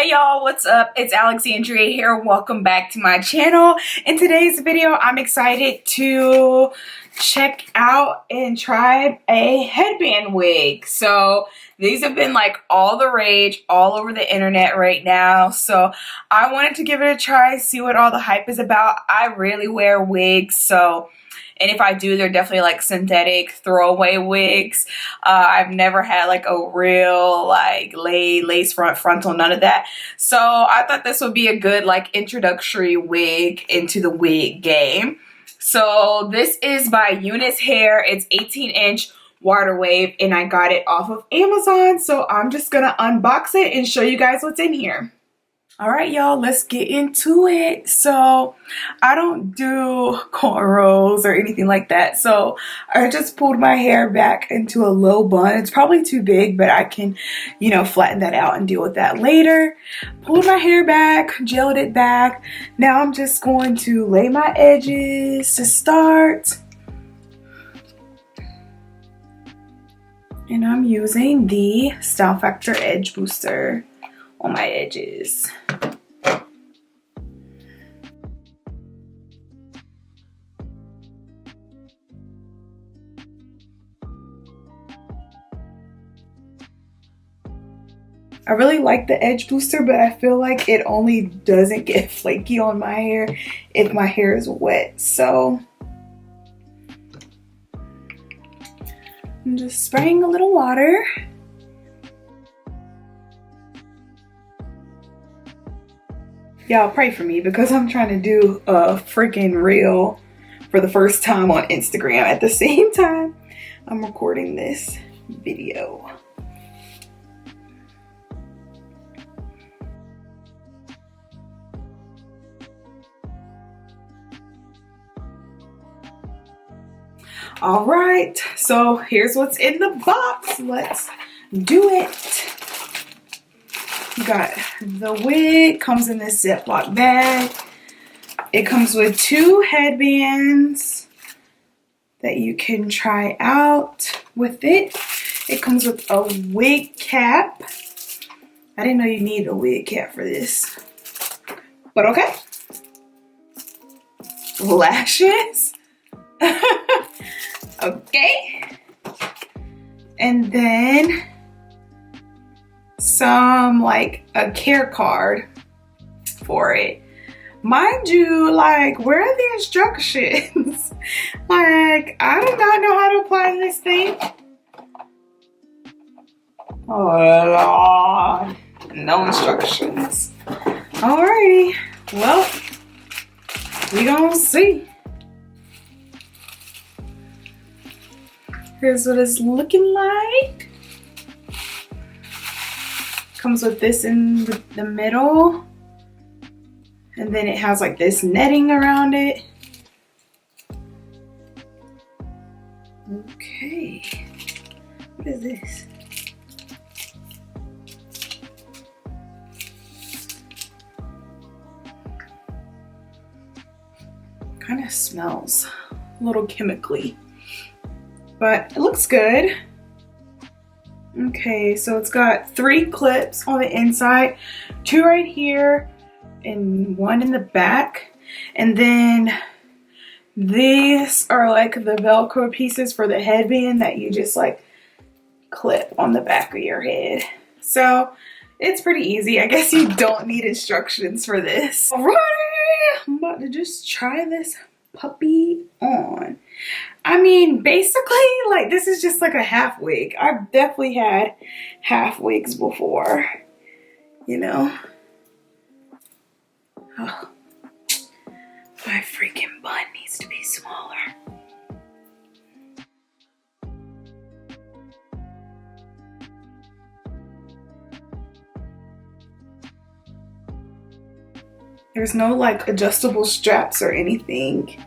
Hey y'all, what's up? It's Alexandria here. Welcome back to my channel. In today's video, I'm excited to check out and try a headband wig. So these have been like all the rage all over the internet right now. So I wanted to give it a try, see what all the hype is about. I rarely wear wigs, and if I do, they're definitely like synthetic throwaway wigs. I've never had like a real like lace frontal, none of that. So I thought this would be a good like introductory wig into the wig game. So this is by Unice Hair. It's 18-inch water wave and I got it off of Amazon. So I'm just gonna unbox it and show you guys what's in here. All right, y'all, let's get into it. So I don't do cornrows or anything like that. So I just pulled my hair back into a low bun. It's probably too big, but I can, flatten that out and deal with that later. Pulled my hair back, gelled it back. Now I'm just going to lay my edges to start. And I'm using the Style Factor Edge Booster on my edges. I really like the edge booster, but I feel like it only doesn't get flaky on my hair if my hair is wet. So I'm just spraying a little water. Y'all pray for me because I'm trying to do a freaking reel for the first time on Instagram at the same time I'm recording this video. All right, so here's what's in the box. Let's do it. You got the wig, comes in this Ziploc bag. It comes with 2 headbands that you can try out with it. It comes with a wig cap. I didn't know you needed a wig cap for this, but okay. Lashes. Okay. And then some like a care card for it. Mind you, like, where are the instructions? Like, I do not know how to apply this thing. Oh Lord, no instructions. Alrighty, well, we gonna see. Here's what it's looking like. Comes with this in the middle, and then it has like this netting around it. Okay, what is this? Kind of smells a little chemically, but it looks good. Okay, so it's got 3 clips on the inside, 2 right here and 1 in the back. And then these are like the Velcro pieces for the headband that you just like clip on the back of your head. So it's pretty easy. I guess you don't need instructions for this. Alrighty, I'm about to just try this puppy on. I mean, basically, like, this is just like a half wig. I've definitely had half wigs before, Oh, my freaking bun needs to be smaller. There's no like adjustable straps or anything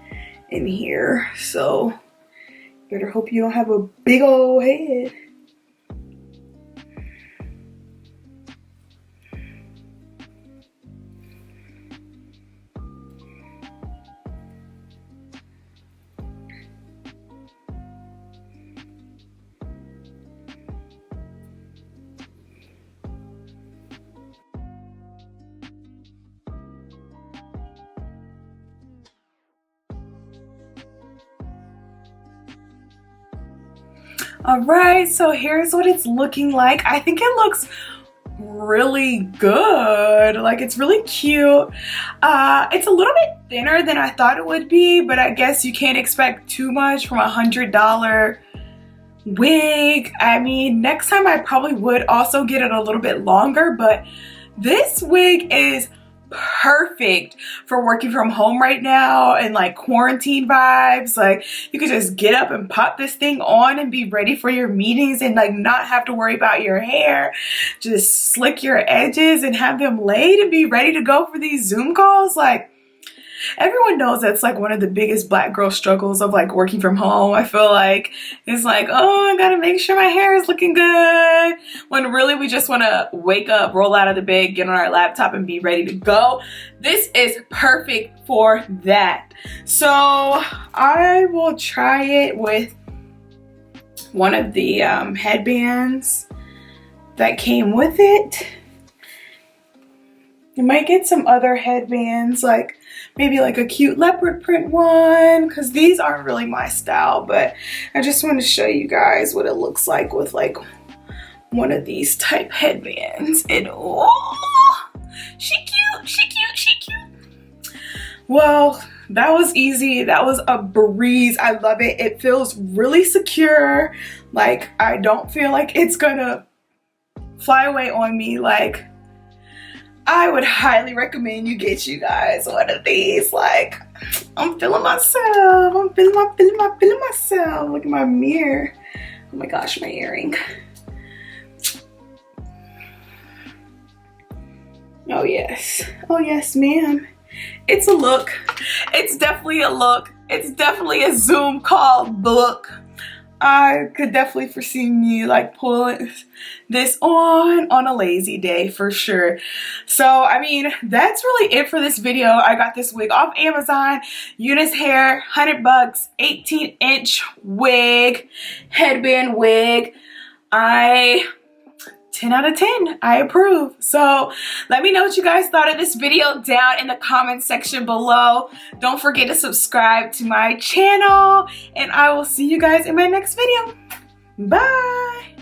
in here, so better hope you don't have a big old head. All right, so here's what it's looking like. I think it looks really good. Like, it's really cute. It's a little bit thinner than I thought it would be, but I guess you can't expect too much from $100 wig. I mean, next time I probably would also get it a little bit longer, but this wig is perfect for working from home right now and like quarantine vibes. Like, you could just get up and pop this thing on and be ready for your meetings and like not have to worry about your hair. Just slick your edges and have them laid and be ready to go for these Zoom calls. Like, everyone knows that's like one of the biggest Black girl struggles of like working from home. I feel like it's like, oh, I gotta make sure my hair is looking good, when really we just want to wake up, roll out of the bed, get on our laptop and be ready to go. This is perfect for that. So I will try it with one of the headbands that came with it. You might get some other headbands, like maybe like a cute leopard print one, because these aren't really my style, but I just want to show you guys what it looks like with like one of these type headbands. And oh, she cute, she cute, she cute. Well, that was easy. That was a breeze. I love it. It feels really secure. Like, I don't feel like it's gonna fly away on me. Like, I would highly recommend you get you guys one of these. Like, I'm feeling myself. I'm feeling myself. Look at my mirror. Oh my gosh, my earring. Oh yes. Oh yes, ma'am. It's a look. It's definitely a look. It's definitely a Zoom call look. I could definitely foresee me like pulling this on a lazy day for sure. So, I mean, that's really it for this video. I got this wig off Amazon. Unice Hair, $100, 18-inch wig, headband wig. 10 out of 10. I approve. So let me know what you guys thought of this video down in the comment section below. Don't forget to subscribe to my channel, and I will see you guys in my next video. Bye.